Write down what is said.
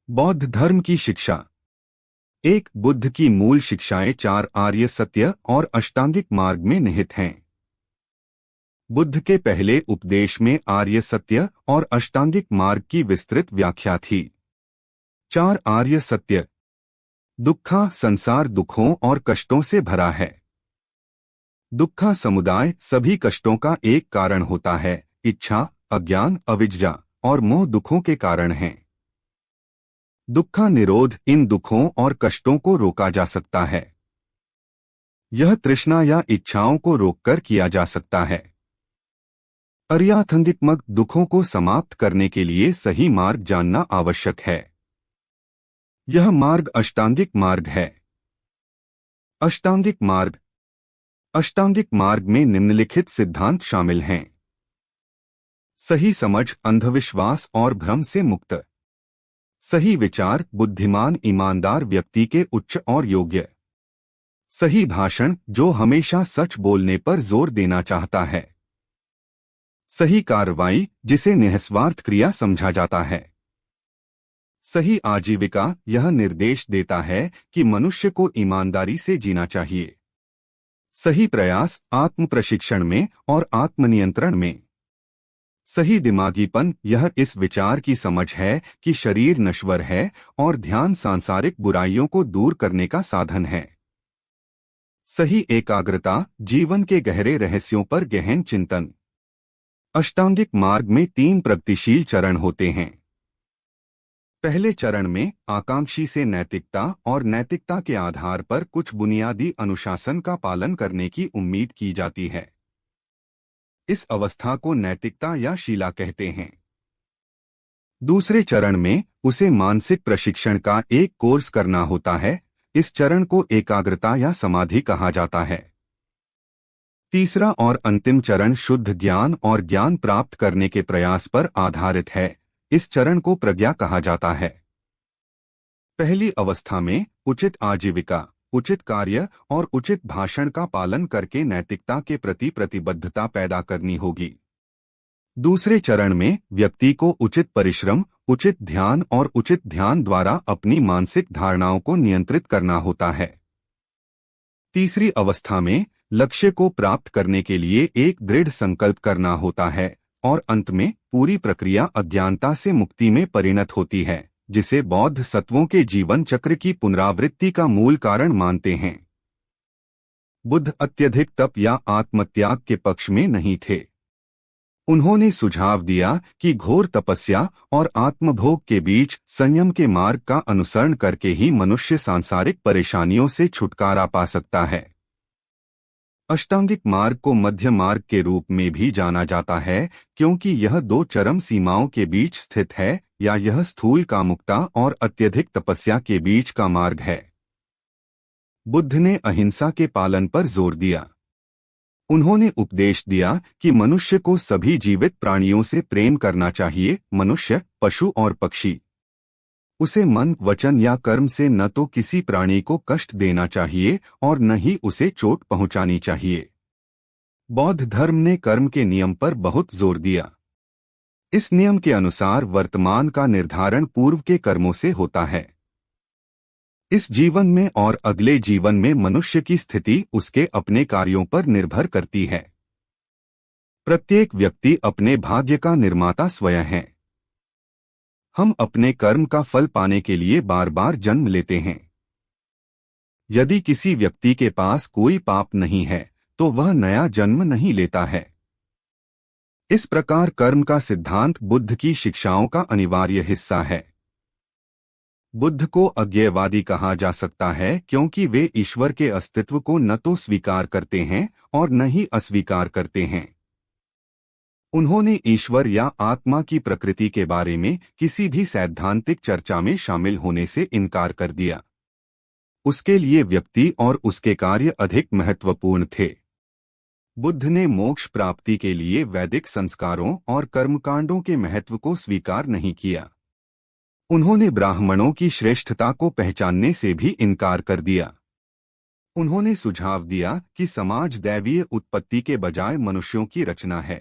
बौद्ध धर्म की शिक्षा। एक, बुद्ध की मूल शिक्षाएं चार आर्य सत्य और अष्टांगिक मार्ग में निहित हैं। बुद्ध के पहले उपदेश में आर्य सत्य और अष्टांगिक मार्ग की विस्तृत व्याख्या थी। चार आर्य सत्य। दुखा संसार दुखों और कष्टों से भरा है। दुखा समुदाय सभी कष्टों का एक कारण होता है। इच्छा, अज्ञान, अविद्या और मोह दुखों के कारण हैं। दुखा निरोध इन दुखों और कष्टों को रोका जा सकता है। यह तृष्णा या इच्छाओं को रोककर किया जा सकता है। अर्याथंगिक दुखों को समाप्त करने के लिए सही मार्ग जानना आवश्यक है। यह मार्ग अष्टांगिक मार्ग है। अष्टांगिक मार्ग। अष्टांगिक मार्ग में निम्नलिखित सिद्धांत शामिल हैं। सही समझ, अंधविश्वास और भ्रम से मुक्त। सही विचार, बुद्धिमान ईमानदार व्यक्ति के उच्च और योग्य। सही भाषण, जो हमेशा सच बोलने पर जोर देना चाहता है। सही कार्रवाई, जिसे निस्वार्थ क्रिया समझा जाता है। सही आजीविका, यह निर्देश देता है कि मनुष्य को ईमानदारी से जीना चाहिए। सही प्रयास, आत्म प्रशिक्षण में और आत्मनियंत्रण में। सही दिमागीपन, यह इस विचार की समझ है कि शरीर नश्वर है और ध्यान सांसारिक बुराइयों को दूर करने का साधन है। सही एकाग्रता, जीवन के गहरे रहस्यों पर गहन चिंतन। अष्टांगिक मार्ग में 3 प्रगतिशील चरण होते हैं। पहले चरण में आकांक्षी से नैतिकता और नैतिकता के आधार पर कुछ बुनियादी अनुशासन का पालन करने की उम्मीद की जाती है। इस अवस्था को नैतिकता या शीला कहते हैं। दूसरे चरण में उसे मानसिक प्रशिक्षण का एक कोर्स करना होता है। इस चरण को एकाग्रता या समाधि कहा जाता है। तीसरा और अंतिम चरण शुद्ध ज्ञान और ज्ञान प्राप्त करने के प्रयास पर आधारित है। इस चरण को प्रज्ञा कहा जाता है। पहली अवस्था में उचित आजीविका, उचित कार्य और उचित भाषण का पालन करके नैतिकता के प्रति प्रतिबद्धता पैदा करनी होगी। दूसरे चरण में व्यक्ति को उचित परिश्रम, उचित ध्यान और उचित ध्यान द्वारा अपनी मानसिक धारणाओं को नियंत्रित करना होता है। तीसरी अवस्था में लक्ष्य को प्राप्त करने के लिए एक दृढ़ संकल्प करना होता है और अंत में पूरी प्रक्रिया अज्ञानता से मुक्ति में परिणत होती है, जिसे बौद्ध सत्वों के जीवन चक्र की पुनरावृत्ति का मूल कारण मानते हैं। बुद्ध अत्यधिक तप या आत्मत्याग के पक्ष में नहीं थे। उन्होंने सुझाव दिया कि घोर तपस्या और आत्मभोग के बीच संयम के मार्ग का अनुसरण करके ही मनुष्य सांसारिक परेशानियों से छुटकारा पा सकता है। अष्टांगिक मार्ग को मध्य मार्ग के रूप में भी जाना जाता है, क्योंकि यह 2 चरम सीमाओं के बीच स्थित है, या यह स्थूल कामुकता और अत्यधिक तपस्या के बीच का मार्ग है। बुद्ध ने अहिंसा के पालन पर जोर दिया। उन्होंने उपदेश दिया कि मनुष्य को सभी जीवित प्राणियों से प्रेम करना चाहिए, मनुष्य, पशु और पक्षी। उसे मन, वचन या कर्म से न तो किसी प्राणी को कष्ट देना चाहिए और न ही उसे चोट पहुंचानी चाहिए। बौद्ध धर्म ने कर्म के नियम पर बहुत जोर दिया। इस नियम के अनुसार वर्तमान का निर्धारण पूर्व के कर्मों से होता है। इस जीवन में और अगले जीवन में मनुष्य की स्थिति उसके अपने कार्यों पर निर्भर करती है। प्रत्येक व्यक्ति अपने भाग्य का निर्माता स्वयं है। हम अपने कर्म का फल पाने के लिए बार बार जन्म लेते हैं। यदि किसी व्यक्ति के पास कोई पाप नहीं है, तो वह नया जन्म नहीं लेता है। इस प्रकार कर्म का सिद्धांत बुद्ध की शिक्षाओं का अनिवार्य हिस्सा है। बुद्ध को अज्ञेयवादी कहा जा सकता है, क्योंकि वे ईश्वर के अस्तित्व को न तो स्वीकार करते हैं और न ही अस्वीकार करते हैं। उन्होंने ईश्वर या आत्मा की प्रकृति के बारे में किसी भी सैद्धांतिक चर्चा में शामिल होने से इनकार कर दिया। उसके लिए व्यक्ति और उसके कार्य अधिक महत्वपूर्ण थे। बुद्ध ने मोक्ष प्राप्ति के लिए वैदिक संस्कारों और कर्मकांडों के महत्व को स्वीकार नहीं किया। उन्होंने ब्राह्मणों की श्रेष्ठता को पहचानने से भी इनकार कर दिया। उन्होंने सुझाव दिया कि समाज दैवीय उत्पत्ति के बजाय मनुष्यों की रचना है।